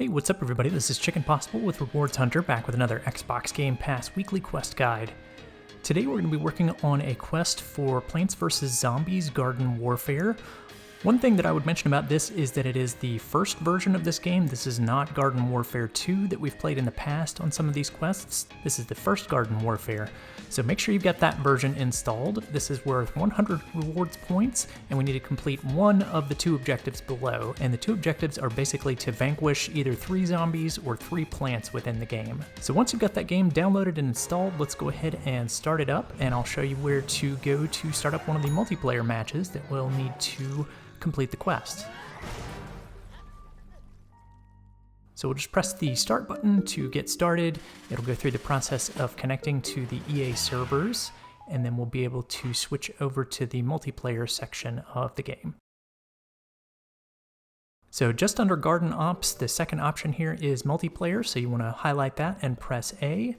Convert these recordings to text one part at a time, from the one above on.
Hey, what's up everybody? This is Chicken Possible with Rewards Hunter back with another Xbox Game Pass weekly quest guide. Today we're going to be working on a quest for Plants vs. Zombies Garden Warfare. One thing that I would mention about this is that it is the first version of this game. This is not Garden Warfare 2 that we've played in the past on some of these quests. This is the first Garden Warfare. So make sure you've got that version installed. This is worth 100 rewards points, and we need to complete one of the two objectives below. And the two objectives are basically to vanquish either 3 zombies or 3 plants within the game. So once you've got that game downloaded and installed, let's go ahead and start it up, and I'll show you where to go to start up one of the multiplayer matches that we'll need to complete the quest. So we'll just press the start button to get started. It'll go through the process of connecting to the EA servers, and then we'll be able to switch over to the multiplayer section of the game. So just under Garden Ops, the second option here is multiplayer, so you want to highlight that and press A.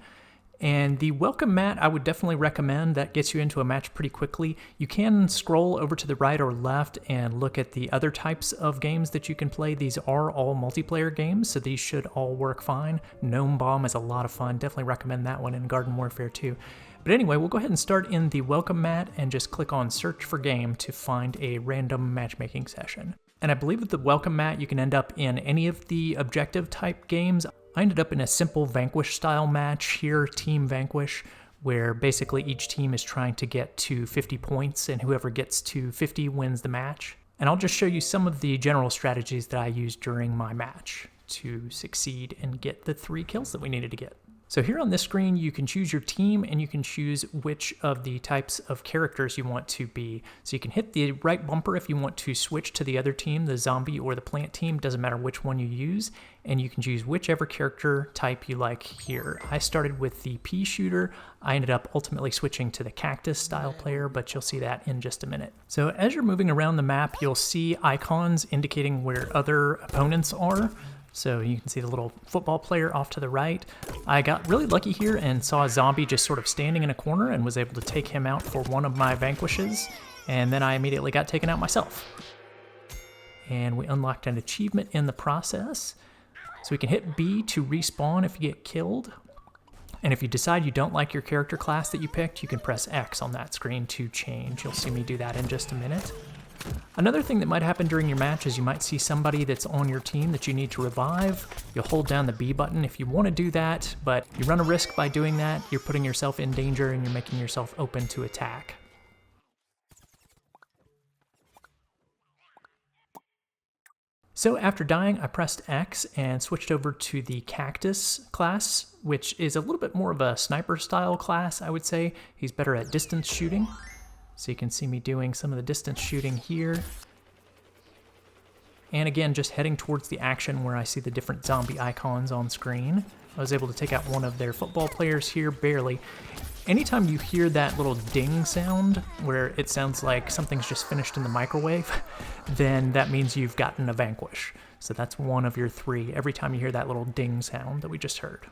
And the welcome mat, I would definitely recommend. That gets you into a match pretty quickly. You can scroll over to the right or left and look at the other types of games that you can play. These are all multiplayer games, so these should all work fine. Gnome Bomb is a lot of fun. Definitely recommend that one in Garden Warfare 2. But anyway, we'll go ahead and start in the welcome mat and just click on search for game to find a random matchmaking session. And I believe with the welcome mat, you can end up in any of the objective type games. I ended up in a simple Vanquish style match here, Team Vanquish, where basically each team is trying to get to 50 points, and whoever gets to 50 wins the match. And I'll just show you some of the general strategies that I used during my match to succeed and get the 3 kills that we needed to get. So here on this screen, you can choose your team and you can choose which of the types of characters you want to be. So you can hit the right bumper if you want to switch to the other team, the zombie or the plant team, doesn't matter which one you use, and you can choose whichever character type you like here. I started with the pea shooter. I ended up ultimately switching to the cactus style player, but you'll see that in just a minute. So as you're moving around the map, you'll see icons indicating where other opponents are. So you can see the little football player off to the right. I got really lucky here and saw a zombie just sort of standing in a corner and was able to take him out for one of my vanquishes. And then I immediately got taken out myself. And we unlocked an achievement in the process. So we can hit B to respawn if you get killed. And if you decide you don't like your character class that you picked, you can press X on that screen to change. You'll see me do that in just a minute. Another thing that might happen during your match is you might see somebody that's on your team that you need to revive. You'll hold down the B button if you want to do that, but you run a risk by doing that. You're putting yourself in danger and you're making yourself open to attack. So after dying, I pressed X and switched over to the Cactus class, which is a little bit more of a sniper style class, I would say. He's better at distance shooting. So you can see me doing some of the distance shooting here. And again, just heading towards the action where I see the different zombie icons on screen. I was able to take out one of their football players here, barely. Anytime you hear that little ding sound, where it sounds like something's just finished in the microwave, then that means you've gotten a vanquish. So that's one of your 3 every time you hear that little ding sound that we just heard.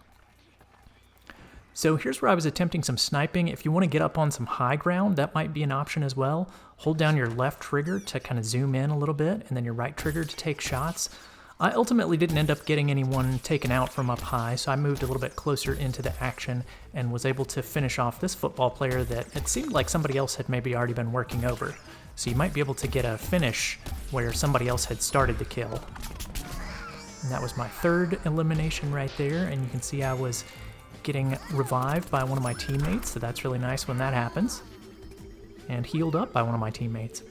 So here's where I was attempting some sniping. If you want to get up on some high ground, that might be an option as well. Hold down your left trigger to kind of zoom in a little bit, and then your right trigger to take shots. I ultimately didn't end up getting anyone taken out from up high, so I moved a little bit closer into the action and was able to finish off this football player that it seemed like somebody else had maybe already been working over. So you might be able to get a finish where somebody else had started the kill. And that was my 3rd elimination right there, and you can see I was getting revived by one of my teammates, so that's really nice when that happens. And healed up by one of my teammates.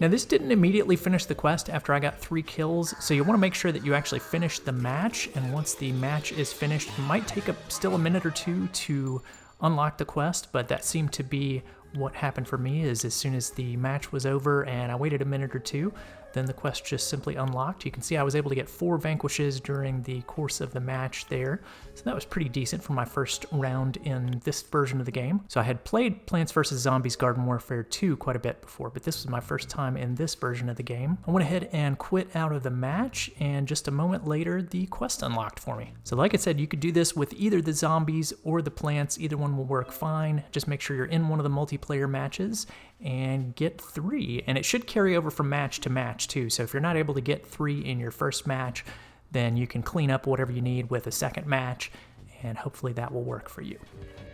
Now this didn't immediately finish the quest after I got 3 kills, so you want to make sure that you actually finish the match, and once the match is finished, it might take still a minute or 2 to unlock the quest, but that seemed to be what happened for me. Is as soon as the match was over and I waited a minute or 2, then the quest just simply unlocked. You can see I was able to get 4 vanquishes during the course of the match there, so that was pretty decent for my first round in this version of the game. So I had played Plants vs. Zombies Garden Warfare 2 quite a bit before, but this was my first time in this version of the game. I went ahead and quit out of the match, and just a moment later, the quest unlocked for me. So like I said, you could do this with either the zombies or the plants. Either one will work fine. Just make sure you're in one of the multiplayer matches and get 3, and it should carry over from match to match too. So if you're not able to get 3 in your first match, then you can clean up whatever you need with a second match, and hopefully that will work for you.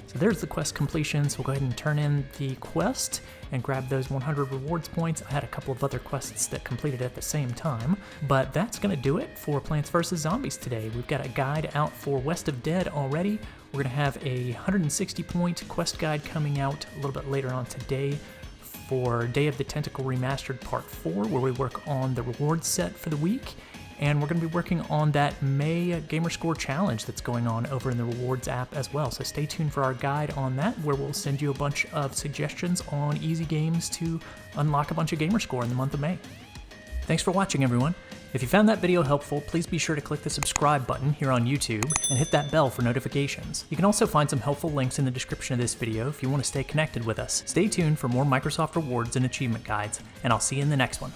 So there's the quest completion, so we'll go ahead and turn in the quest and grab those 100 rewards points. I had a couple of other quests that completed at the same time, but that's going to do it for Plants vs. Zombies today. We've got a guide out for West of Dead already. We're going to have a 160-point quest guide coming out a little bit later on today for Day of the Tentacle Remastered Part 4, where we work on the rewards set for the week. And we're going to be working on that May Gamerscore Challenge that's going on over in the Rewards app as well. So stay tuned for our guide on that, where we'll send you a bunch of suggestions on easy games to unlock a bunch of Gamerscore in the month of May. Thanks for watching, everyone. If you found that video helpful, please be sure to click the subscribe button here on YouTube and hit that bell for notifications. You can also find some helpful links in the description of this video if you want to stay connected with us. Stay tuned for more Microsoft rewards and achievement guides, and I'll see you in the next one.